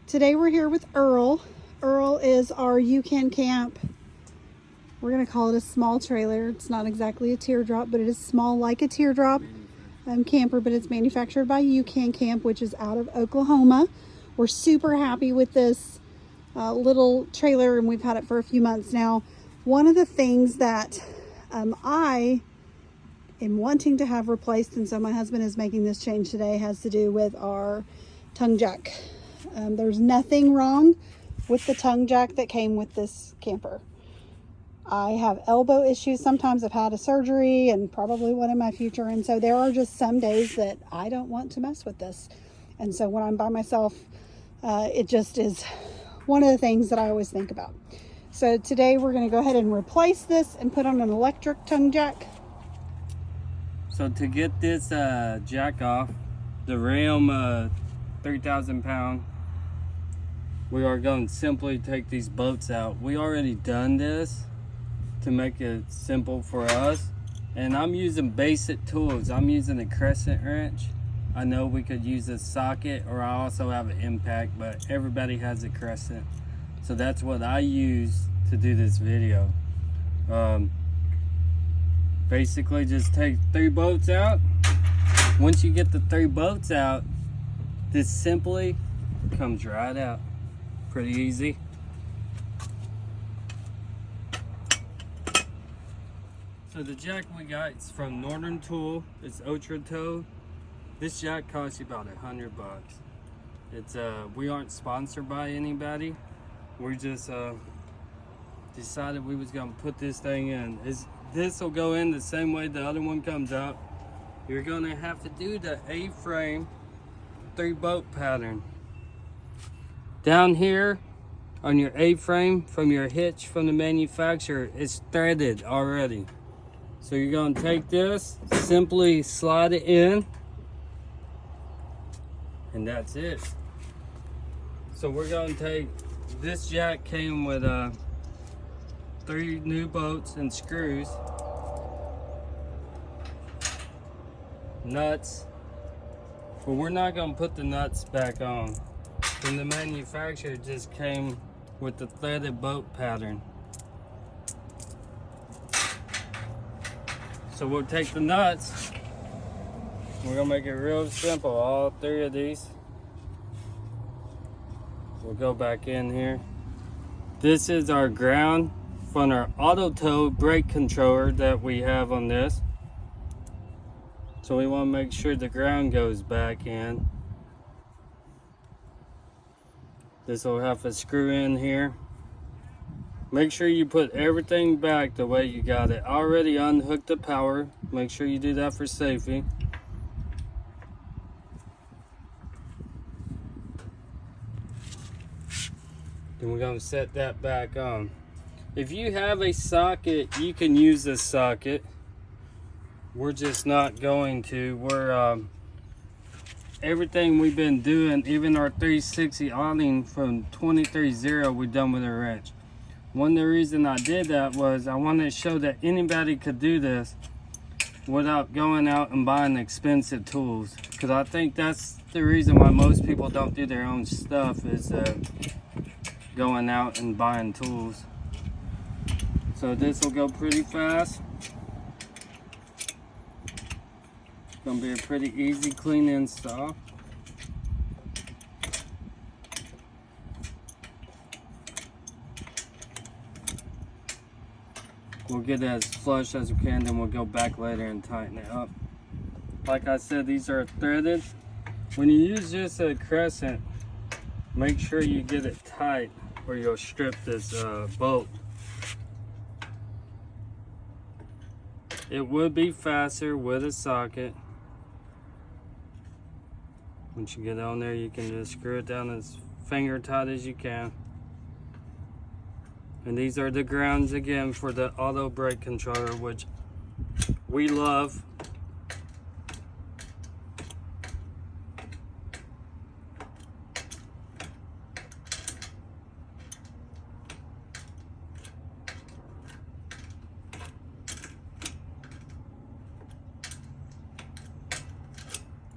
Today we're here with Earl. Earl is our You Can Camp. We're gonna call it a small trailer. It's not exactly a teardrop, but it is small like a teardrop camper, but it's manufactured by You Can Camp, which is out of Oklahoma. We're super happy with this little trailer, and we've had it for a few months now. One of the things that I am wanting to have replaced, and so my husband is making this change today, has to do with our tongue jack. There's nothing wrong with the tongue jack that came with this camper. I have elbow issues. Sometimes I've had a surgery and probably one in my future. And so there are just some days that I don't want to mess with this. And so when I'm by myself, it just is one of the things that I always think about. So today we're going to go ahead and replace this and put on an electric tongue jack. So to get this jack off, the Ram 3,000 pound, we are going to simply take these bolts out. We already done this to make it simple for us, and I'm using basic tools. I'm using a crescent wrench. I know we could use a socket, or I also have an impact, but everybody has a crescent, so that's what I use to do this video. Basically just take 3 bolts out. Once you get the 3 bolts out, this simply comes right out. Pretty easy. So the jack we got is from Northern Tool. It's Ultra Toe. This jack costs you about $100. It's we aren't sponsored by anybody. We just decided we was gonna put this thing in. This will go in the same way the other one comes out. You're gonna have to do the A-frame 3-bolt pattern. Down here on your A-frame from your hitch from the manufacturer, it's threaded already. So you're going to take this, simply slide it in, and that's it. So we're going to take, this jack came with 3 new bolts and screws, nuts, but we're not going to put the nuts back on. From the manufacturer, it just came with the threaded bolt pattern. So we'll take the nuts. We're gonna make it real simple. All 3 of these. We'll go back in here. This is our ground from our auto toe brake controller that we have on this. So we want to make sure the ground goes back in. This will have a screw in here. Make sure you put everything back the way you got it. I already unhooked the power. Make sure you do that for safety. Then we're going to set that back on. If you have a socket, you can use this socket. We're just not going to. We're everything we've been doing, even our 360 awning from 23.0, we've done with a wrench. One of the reasons I did that was I wanted to show that anybody could do this without going out and buying expensive tools. Because I think that's the reason why most people don't do their own stuff, is going out and buying tools. So this will go pretty fast. It's going to be a pretty easy, clean install. We'll get it as flush as we can, then we'll go back later and tighten it up. Like I said, these are threaded. When you use just a crescent, make sure you get it tight or you'll strip this bolt. It would be faster with a socket. Once you get on there, you can just screw it down as finger tight as you can. And these are the grounds again for the auto brake controller, which we love.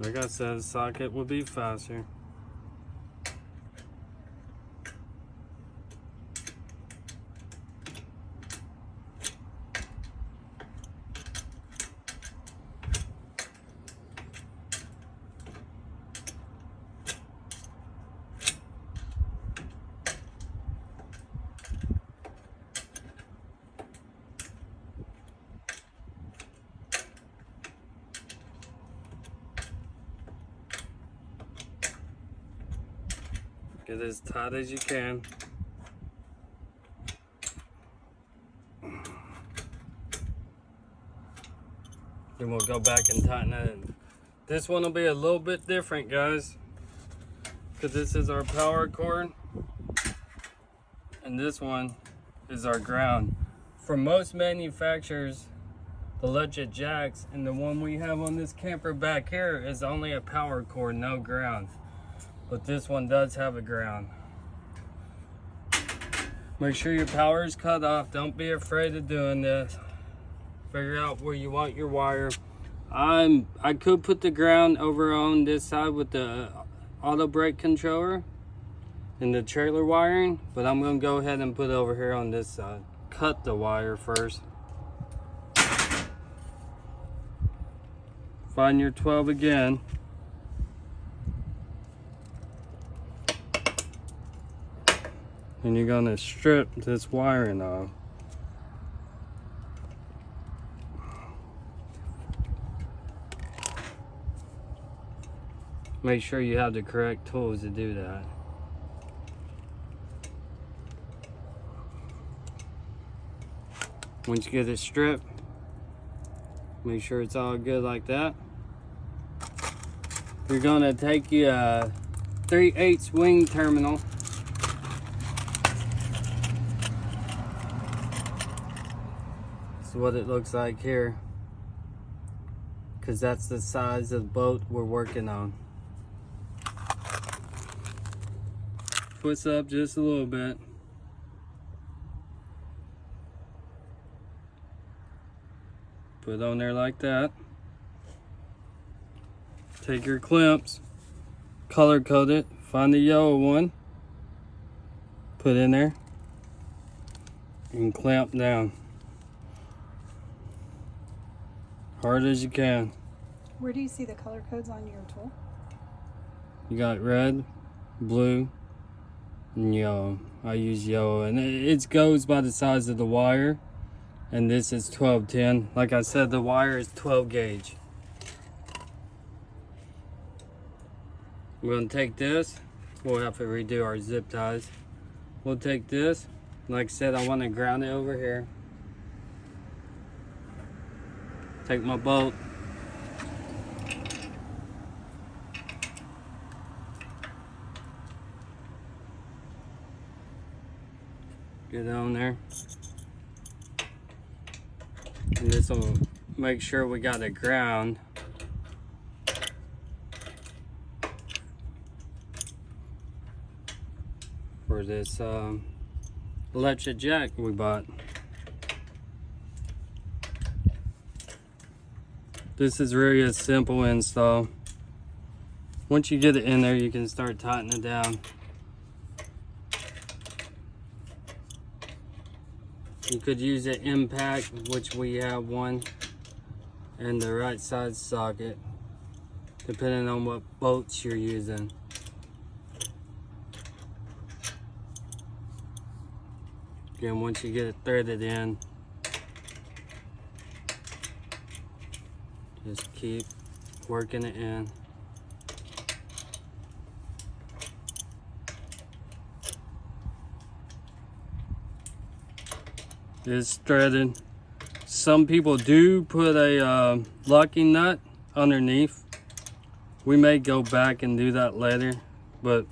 Like I said, the socket will be faster. Get as tight as you can. Then we'll go back and tighten it. This one will be a little bit different, guys, because this is our power cord and this one is our ground. For most manufacturers, the electric jacks and the one we have on this camper back here is only a power cord, no ground. But this one does have a ground. Make sure your power is cut off. Don't be afraid of doing this. Figure out where you want your wire. I could put the ground over on this side with the auto brake controller and the trailer wiring, but I'm gonna go ahead and put it over here on this side. Cut the wire first. Find your 12 again. And you're gonna strip this wiring off. Make sure you have the correct tools to do that. Once you get it stripped, make sure it's all good like that. You're gonna take your 3/8 wing terminal. This is what it looks like here, because that's the size of the boat we're working on. Twist up just a little bit. Put it on there like that. Take your clamps, color code it, find the yellow one, put in there, and clamp down. Hard as you can. Where do you see the color codes on your tool? You got red, blue, and yellow. I use yellow, and it goes by the size of the wire, and this is 1210. Like I said, the wire is 12 gauge. We're gonna take this. We'll have to redo our zip ties. We'll take this. Like I said, I want to ground it over here. Take my bolt. Get it on there. And this will make sure we got a ground. For this electric jack we bought. This is really a simple install. Once you get it in there, you can start tightening it down. You could use an impact, which we have one, and the right side socket, depending on what bolts you're using. Again, once you get it threaded in, just keep working it in. It's threaded. Some people do put a locking nut underneath. We may go back and do that later, but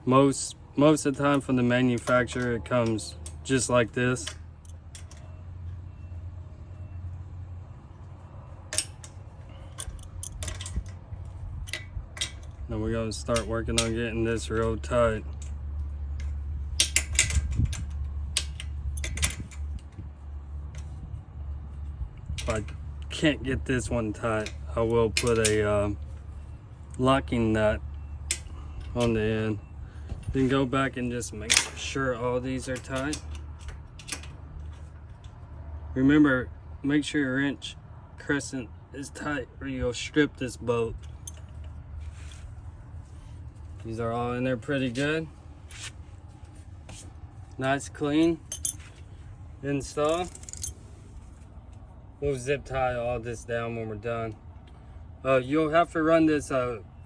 most of the time from the manufacturer it comes just like this. Now we're going to start working on getting this real tight. If I can't get this one tight, I will put a locking nut on the end. Then go back and just make sure all these are tight. Remember, make sure your wrench crescent is tight or you'll strip this boat. These are all in there pretty good. Nice clean install. We'll zip tie all this down when we're done. You'll have to run this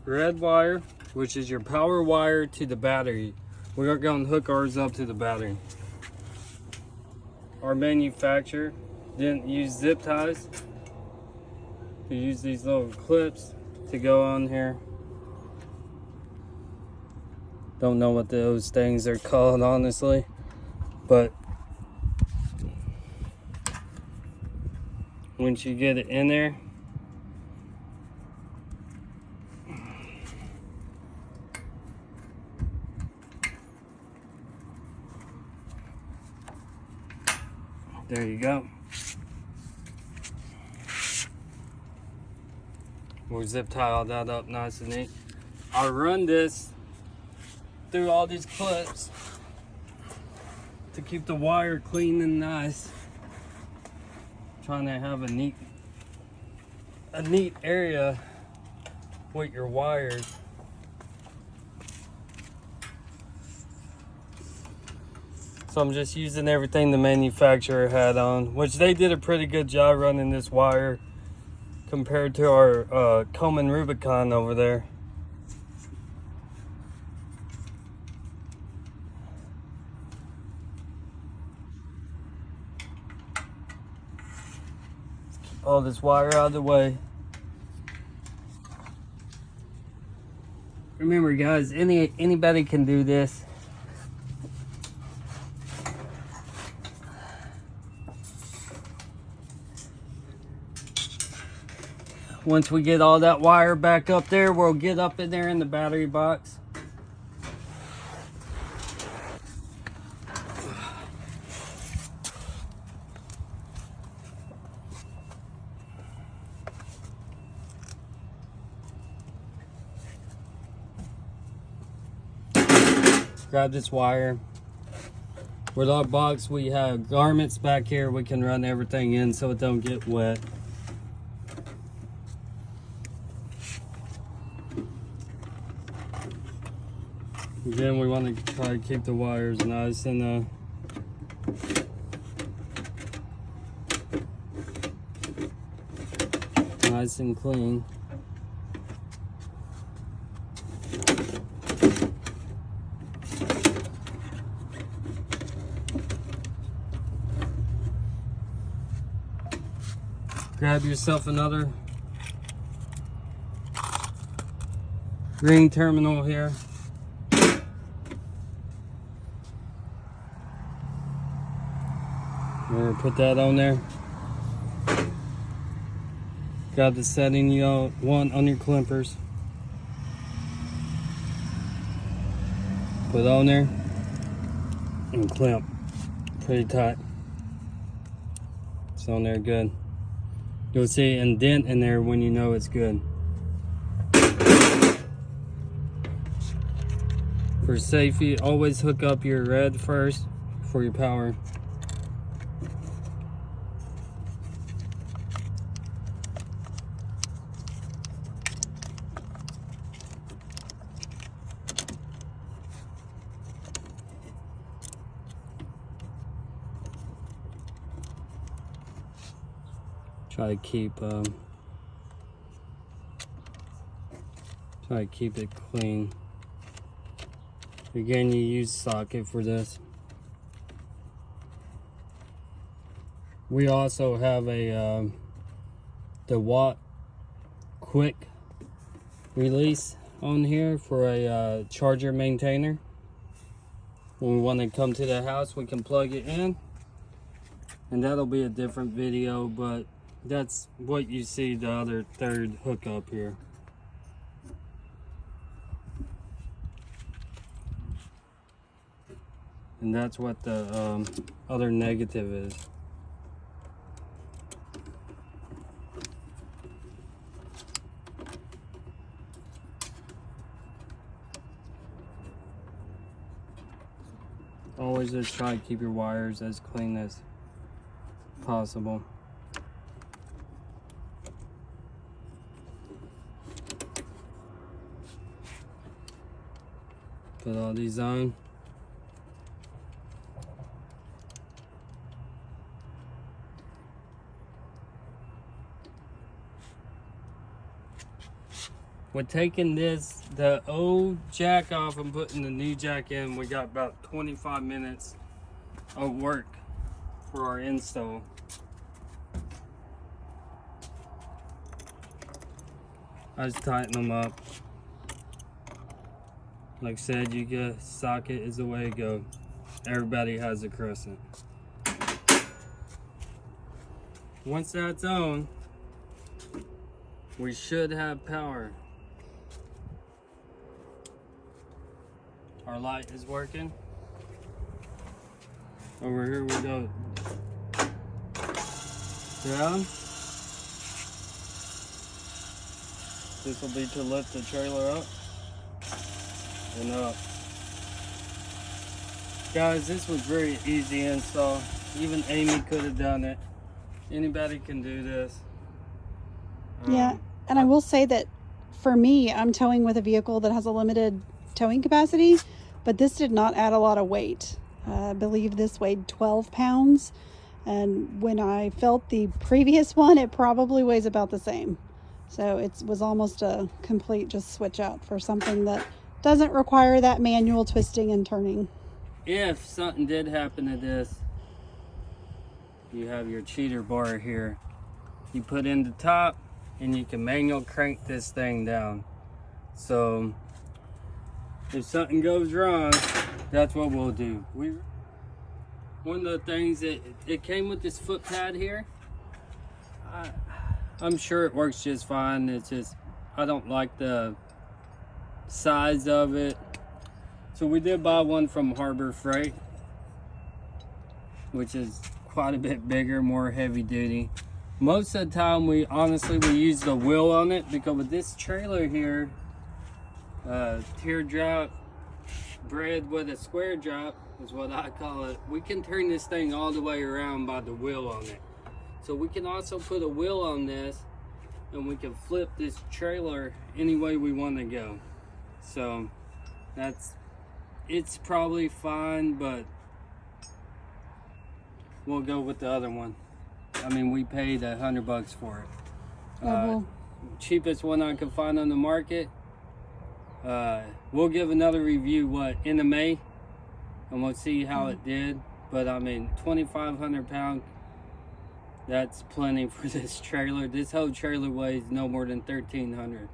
red wire which is your power wire to the battery. We are going to hook ours up to the battery. Our manufacturer didn't use zip ties. They use these little clips to go on here. Don't know what those things are called, honestly, but once you get it in there, there you go. We'll zip tie all that up nice and neat. I'll run this through all these clips to keep the wire clean and nice. Trying to have a neat area with your wires. So I'm just using everything the manufacturer had on, which they did a pretty good job running this wire compared to our Coleman Rubicon over there. All this wire out of the way. Remember, guys, anybody can do this. Once we get all that wire back up there, we'll get up in there in the battery box. Grab this wire. With our box, we have garments back here. We can run everything in so it don't get wet. Again, we want to try to keep the wires nice and nice and clean. Grab yourself another ring terminal here. We're gonna put that on there. Got the setting you want on your clippers. Put it on there and clamp pretty tight. It's on there good. You'll see an indent in there when you know it's good. For safety, always hook up your red first for your power. Try to keep it clean. Again, you use socket for this. We also have a DeWalt quick release on here for a charger maintainer. When we want to come to the house, we can plug it in, and that'll be a different video, but that's what you see the other third hookup here. And that's what the other negative is. Always just try to keep your wires as clean as possible. Put all these on. with taking the old jack off and putting the new jack in, we got about 25 minutes of work for our install. I just tighten them up. Like I said, you get socket is the way to go. Everybody has a crescent. Once that's on, we should have power. Our light is working. Over here we go. Down. This will be to lift the trailer up and up. Guys, this was very easy install. Even Amy could have done it. Anybody can do this. Yeah, and I will say that for me, I'm towing with a vehicle that has a limited towing capacity, but this did not add a lot of weight. I believe this weighed 12 pounds, and when I felt the previous one, it probably weighs about the same. So it was almost a complete just switch out for something that doesn't require that manual twisting and turning. If something did happen to this, you have your cheater bar here. You put in the top and you can manual crank this thing down. So if something goes wrong, that's what we'll do. One of the things that it came with this foot pad here. I'm sure it works just fine. It's just I don't like the size of it. So we did buy one from Harbor Freight, which is quite a bit bigger, more heavy duty. Most of the time we use the wheel on it, because with this trailer here, teardrop bread with a square drop is what I call it. We can turn this thing all the way around by the wheel on it. So we can also put a wheel on this and we can flip this trailer any way we want to go. So it's probably fine, but we'll go with the other one. I mean, we paid $100 for it. Cheapest one I could find on the market. We'll give another review end of May, and we'll see how it did. But I mean, 2,500 pounds, that's plenty for this trailer. This whole trailer weighs no more than 1,300.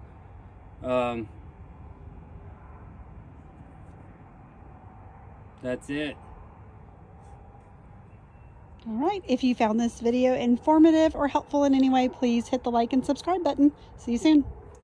That's it. All right, if you found this video informative or helpful in any way, please hit the like and subscribe button. See you soon.